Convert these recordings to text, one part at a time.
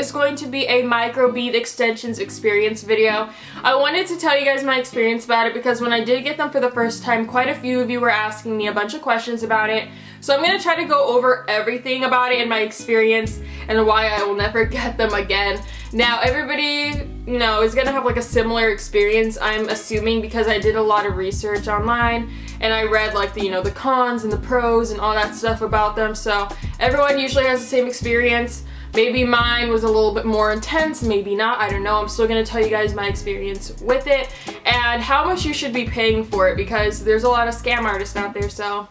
is going to be a micro bead extensions experience video. I wanted to tell you guys my experience about it because when I did get them for the first time, quite a few of you were asking me a bunch of questions about it. So I'm going to try to go over everything about it and my experience and why I will never get them again. Now everybody, you know, is going to have like a similar experience, I'm assuming, because I did a lot of research online and I read like the, you know, the cons and the pros and all that stuff about them. So everyone usually has the same experience. Maybe mine was a little bit more intense, maybe not, I don't know. I'm still going to tell you guys my experience with it and how much you should be paying for it because there's a lot of scam artists out there. So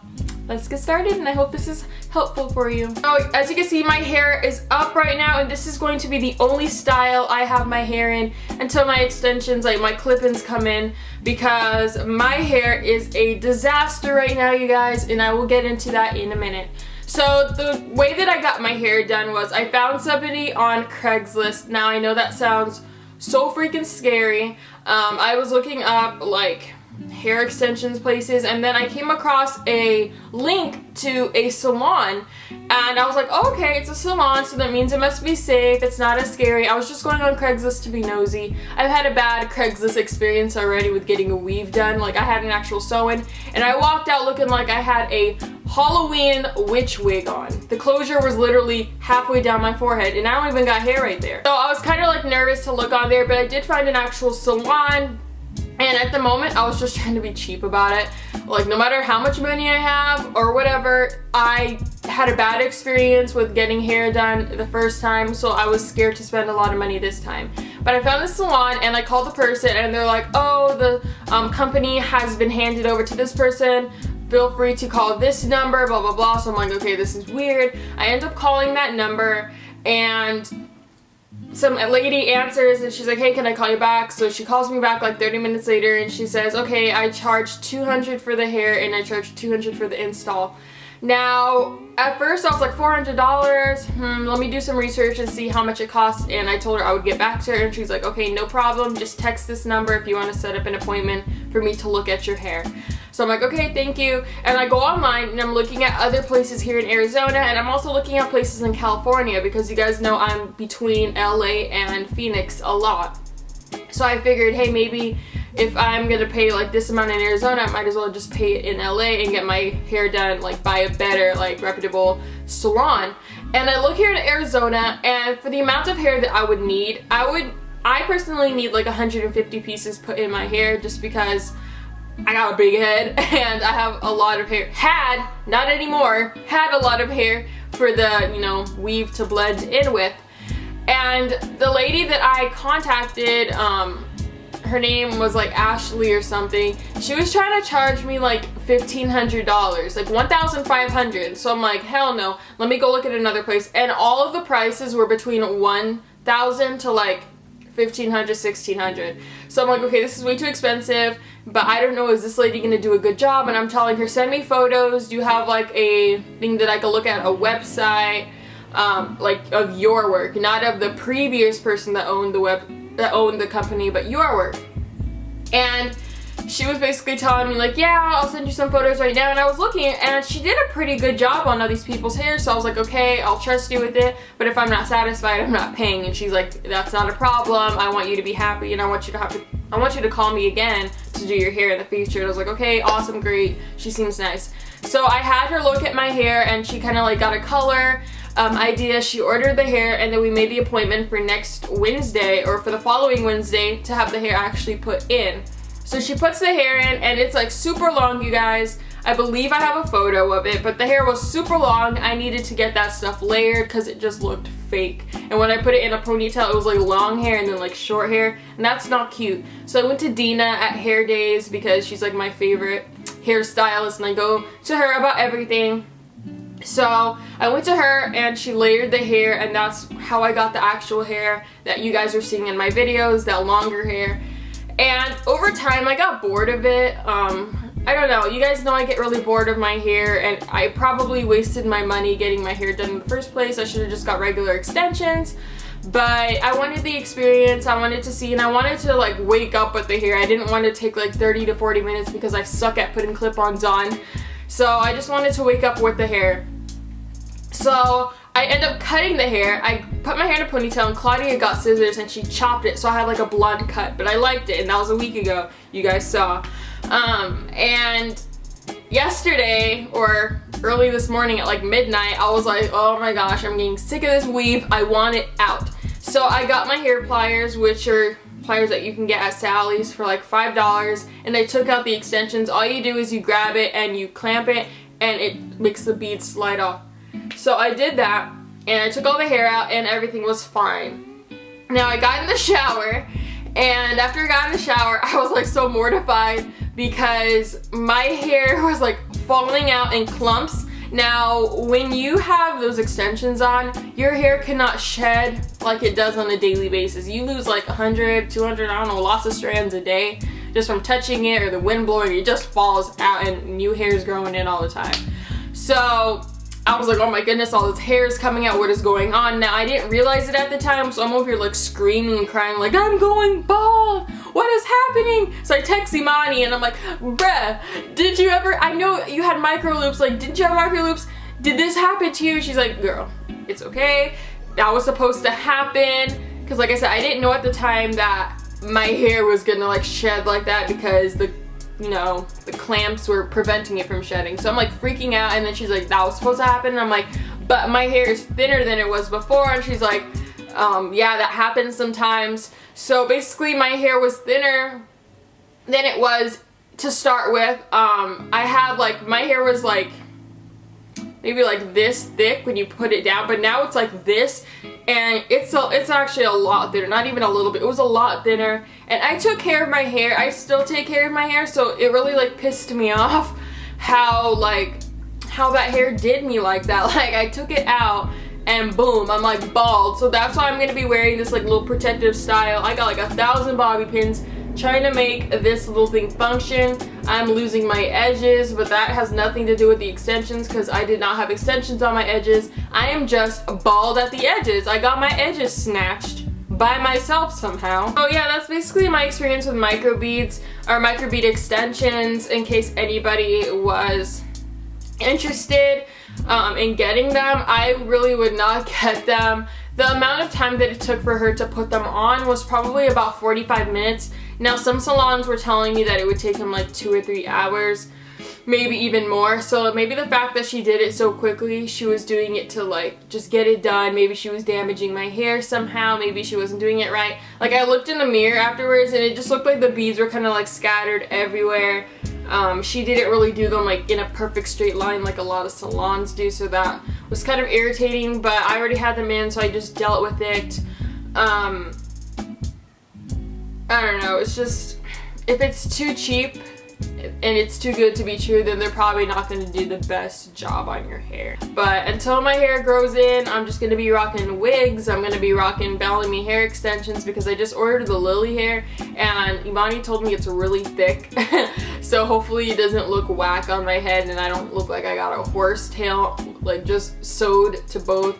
let's get started and I hope this is helpful for you. Oh, as you can see, my hair is up right now and this is going to be the only style I have my hair in until my extensions, like my clip-ins, come in, because my hair is a disaster right now, you guys, and I will get into that in a minute. So the way that I got my hair done was I found somebody on Craigslist. Now I know that sounds so freaking scary. I was looking up like hair extensions places and then I came across a link to a salon and I was like, oh, okay, it's a salon, so that means it must be safe, it's not as scary. I was just going on Craigslist to be nosy. I've had a bad Craigslist experience already with getting a weave done. Like I had an actual sew-in and I walked out looking like I had a Halloween witch wig on. The closure was literally halfway down my forehead and I don't even got hair right there. So I was kind of like nervous to look on there, but I did find an actual salon. And at the moment, I was just trying to be cheap about it. Like, no matter how much money I have or whatever, I had a bad experience with getting hair done the first time, so I was scared to spend a lot of money this time. But I found this salon and I called the person and they're like, oh, the company has been handed over to this person. Feel free to call this number, blah, blah, blah. So I'm like, okay, this is weird. I end up calling that number and some lady answers and she's like, hey, can I call you back? So she calls me back like 30 minutes later and she says, okay, I charge $200 for the hair and I charge $200 for the install. Now, at first I was like, $400? Let me do some research and see how much it costs, and I told her I would get back to her and she's like, okay, no problem, just text this number if you want to set up an appointment for me to look at your hair. So I'm like, okay, thank you. And I go online and I'm looking at other places here in Arizona and I'm also looking at places in California because you guys know I'm between LA and Phoenix a lot. So I figured, hey, maybe if I'm gonna pay like this amount in Arizona, I might as well just pay it in LA and get my hair done like by a better, like reputable salon. And I look here in Arizona and for the amount of hair that I would need, I personally need like 150 pieces put in my hair just because I got a big head and I have a lot of hair. Not anymore, had a lot of hair for the, you know, weave to blend in with. And the lady that I contacted, her name was like Ashley or something. She was trying to charge me like $1,500, like $1,500. So I'm like, hell no, let me go look at another place. And all of the prices were between $1,000 to like $1,500, $1,600. So I'm like, okay, this is way too expensive, but I don't know, is this lady gonna do a good job? And I'm telling her, send me photos. Do you have like a thing that I can look at, a website, like of your work, not of the previous person that owned the company, but your work? And she was basically telling me like, yeah, I'll send you some photos right now. And I was looking and she did a pretty good job on all these people's hair. So I was like, okay, I'll trust you with it. But if I'm not satisfied, I'm not paying. And she's like, that's not a problem. I want you to be happy and I want you to call me again to do your hair in the future. And I was like, okay, awesome, great. She seems nice. So I had her look at my hair and she kind of like got a color idea. She ordered the hair and then we made the appointment for next Wednesday or for the following Wednesday to have the hair actually put in. So she puts the hair in and it's like super long, you guys. I believe I have a photo of it, but the hair was super long. I needed to get that stuff layered because it just looked fake. And when I put it in a ponytail, it was like long hair and then like short hair, and that's not cute. So I went to Dina at Hair Days because she's like my favorite hairstylist and I go to her about everything. So I went to her and she layered the hair and that's how I got the actual hair that you guys are seeing in my videos, that longer hair. And over time I got bored of it. I don't know, you guys know I get really bored of my hair and I probably wasted my money getting my hair done in the first place. I should have just got regular extensions. But I wanted the experience, I wanted to see, and I wanted to like wake up with the hair. I didn't want to take like 30 to 40 minutes because I suck at putting clip-ons on. So I just wanted to wake up with the hair. So I I end up cutting the hair. I put my hair in a ponytail and Claudia got scissors and she chopped it so I had like a blonde cut, but I liked it, and that was a week ago, you guys saw. And yesterday, or early this morning at like midnight, I was like, oh my gosh, I'm getting sick of this weave, I want it out. So I got my hair pliers, which are pliers that you can get at Sally's for like $5, and I took out the extensions. All you do is you grab it and you clamp it and it makes the beads slide off. So I did that and I took all the hair out and everything was fine. Now I got in the shower, and after I got in the shower I was like so mortified because my hair was like falling out in clumps. Now when you have those extensions on, your hair cannot shed like it does on a daily basis. You lose like 100, 200, I don't know, lots of strands a day just from touching it or the wind blowing. It just falls out and new hair is growing in all the time. So I was like, oh my goodness, all this hair is coming out, what is going on? Now I didn't realize it at the time, so I'm over here like screaming and crying like, I'm going bald, what is happening? So I text Imani and I'm like, bruh, did you ever, I know you had micro loops, like did you have micro loops? Did this happen to you? She's like, girl, it's okay, that was supposed to happen. Because like I said, I didn't know at the time that my hair was gonna like shed like that because the clamps were preventing it from shedding. So I'm like freaking out, and then she's like, that was supposed to happen, and I'm like, but my hair is thinner than it was before, and she's like, yeah, that happens sometimes. So basically my hair was thinner than it was to start with. I had like, my hair was like maybe like this thick when you put it down, but now it's like this, and it's actually a lot thinner, not even a little bit, it was a lot thinner. And I took care of my hair, I still take care of my hair, so it really like pissed me off how that hair did me like that. Like I took it out and boom, I'm like bald. So that's why I'm gonna be wearing this like little protective style. I got like 1,000 bobby pins trying to make this little thing function. I'm losing my edges, but that has nothing to do with the extensions because I did not have extensions on my edges. I am just bald at the edges. I got my edges snatched by myself somehow. So yeah, that's basically my experience with microbeads or microbead extensions, in case anybody was interested in getting them. I really would not get them. The amount of time that it took for her to put them on was probably about 45 minutes. Now some salons were telling me that it would take them like 2 or 3 hours, maybe even more. So maybe the fact that she did it so quickly, she was doing it to like just get it done. Maybe she was damaging my hair somehow, maybe she wasn't doing it right. Like I looked in the mirror afterwards and it just looked like the beads were kind of like scattered everywhere. She didn't really do them like in a perfect straight line like a lot of salons do, so that was kind of irritating, but I already had them in, so I just dealt with it. I don't know, it's just, if it's too cheap and it's too good to be true, then they're probably not going to do the best job on your hair. But until my hair grows in, I'm just going to be rocking wigs. I'm going to be rocking Bellamy hair extensions because I just ordered the Lily hair and Imani told me it's really thick. So hopefully it doesn't look whack on my head and I don't look like I got a horse tail like just sewed to both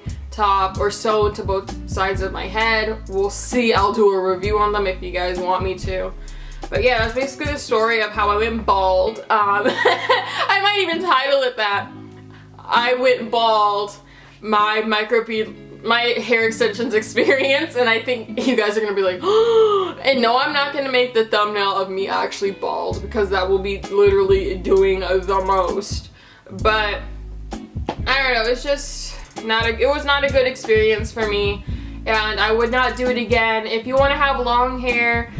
sewed to both sides of my head. We'll see. I'll do a review on them if you guys want me to. But yeah, that's basically the story of how I went bald. I might even title it that. I went bald, my hair extensions experience, and I think you guys are gonna be like, oh, and no, I'm not gonna make the thumbnail of me actually bald because that will be literally doing the most. But I don't know, it's just it was not a good experience for me, and I would not do it again. If you want to have long hair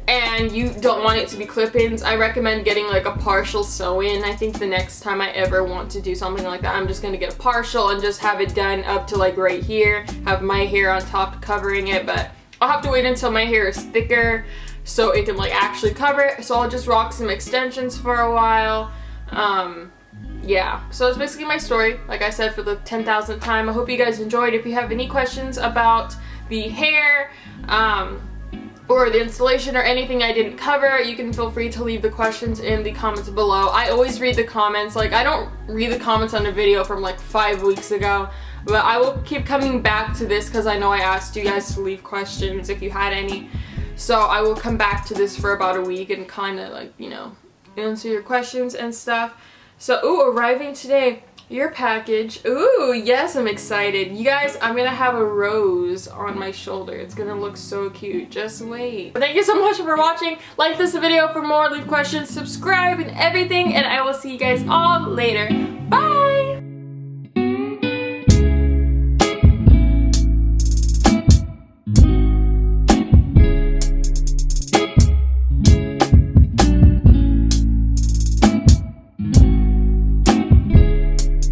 and you don't want it to be clip-ins, I recommend getting like a partial sew-in. I think the next time I ever want to do something like that, I'm just gonna get a partial and just have it done up to like right here, have my hair on top covering it. But I'll have to wait until my hair is thicker so it can like actually cover it. So I'll just rock some extensions for a while. Yeah, so that's basically my story, like I said, for the 10,000th time. I hope you guys enjoyed. If you have any questions about the hair, or the installation or anything I didn't cover, you can feel free to leave the questions in the comments below. I always read the comments. Like, I don't read the comments on a video from like 5 weeks ago, but I will keep coming back to this because I know I asked you guys to leave questions if you had any. So I will come back to this for about a week and kind of like, you know, answer your questions and stuff. So, ooh, arriving today, your package. Ooh, yes, I'm excited. You guys, I'm gonna have a rose on my shoulder. It's gonna look so cute. Just wait. Thank you so much for watching. Like this video for more, leave questions, subscribe, and everything, and I will see you guys all later. Bye!